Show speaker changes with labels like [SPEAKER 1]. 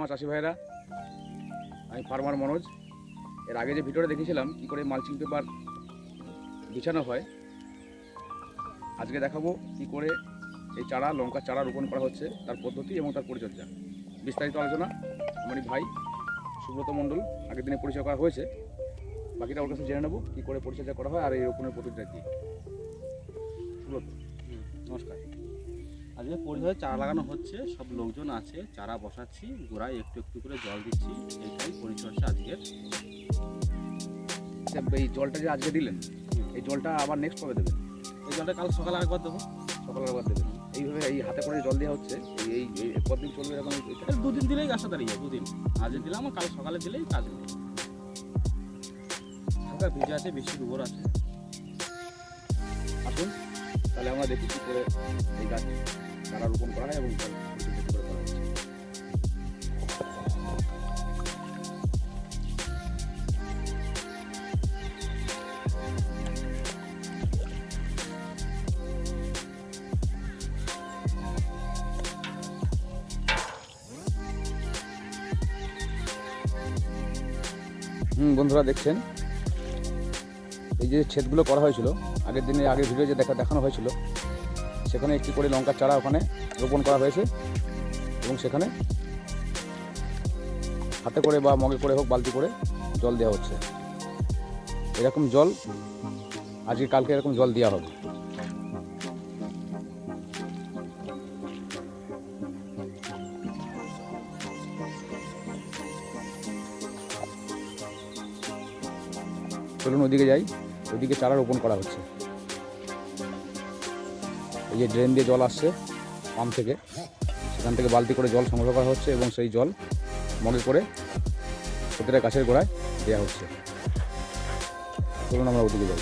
[SPEAKER 1] আমার চাষি ভাইরা, আমি ফার্মার মনোজ। এর আগে যে ভিডিওটা দেখেছিলাম কী করে মালচিং পেপার বিছানো হয়, আজকে দেখাবো কী করে এই চারা, লঙ্কার চারা রোপণ করা হচ্ছে, তার পদ্ধতি এবং তার পরিচর্যা। বিস্তারিত আলোচনা আমারই ভাই সুব্রত মণ্ডল আগের দিনে পরিচয় করা হয়েছে, বাকিটা ওর কাছে জেনে নেবো কী করে পরিচর্যা করা হয় আর এই রোপণের পদ্ধতিটা কী। সুব্রত,
[SPEAKER 2] নমস্কার। আজকে পরিচয় চারা লাগানো হচ্ছে, সব লোকজন আছে, চারা বসাচ্ছি, গোড়ায় একটু একটু করে জল দিচ্ছি, এইটাই পরিচর্যা আজকের।
[SPEAKER 1] এই জলটা যে আজকে দিলেন, এই জলটা আবার নেক্সট কবে দেবেন?
[SPEAKER 2] এই জলটা কাল সকালে একবার দেবো।
[SPEAKER 1] সকালে আবার দেবেন। এইভাবে এই হাতে করে জল দেওয়া হচ্ছে, এই কতদিন চলবে এরকম?
[SPEAKER 2] দুদিন দিলেই গাছটা দাঁড়িয়ে যায়, দুদিন। আজকে দিলাম আর কাল সকালে দিলেই কাজ হবে। হালকা ভিজে আছে, বেশি গোবর আছে।
[SPEAKER 1] আসুন তাহলে আমরা দেখি কী করে এই গাছ চারা রোপণ করা হয় এবং তার পরিচর্যা কী করে করা হচ্ছে। বন্ধুরা দেখছেন, এই যে ছেদগুলো করা হয়েছিল আগের দিনে, আগের ভিডিও যে দেখানো হয়েছিল, সেখানে একটি করে লঙ্কার চারা ওখানে রোপণ করা হয়েছে এবং সেখানে হাতে করে বা মগে করে হোক, বালতি করে জল দেওয়া হচ্ছে। এরকম জল আজকে কালকে এরকম জল দেওয়া হবে। চলুন ওদিকে যাই, ওদিকে চারা রোপণ করা হচ্ছে। এই যে ড্রেন দিয়ে জল আসছে পাম্প থেকে, সেখান থেকে বালতি করে জল সংগ্রহ করা হচ্ছে এবং সেই জল মগে করে প্রতিটা গাছের গোড়ায় দেওয়া হচ্ছে। চলুন আমরা ওদিকে যাই।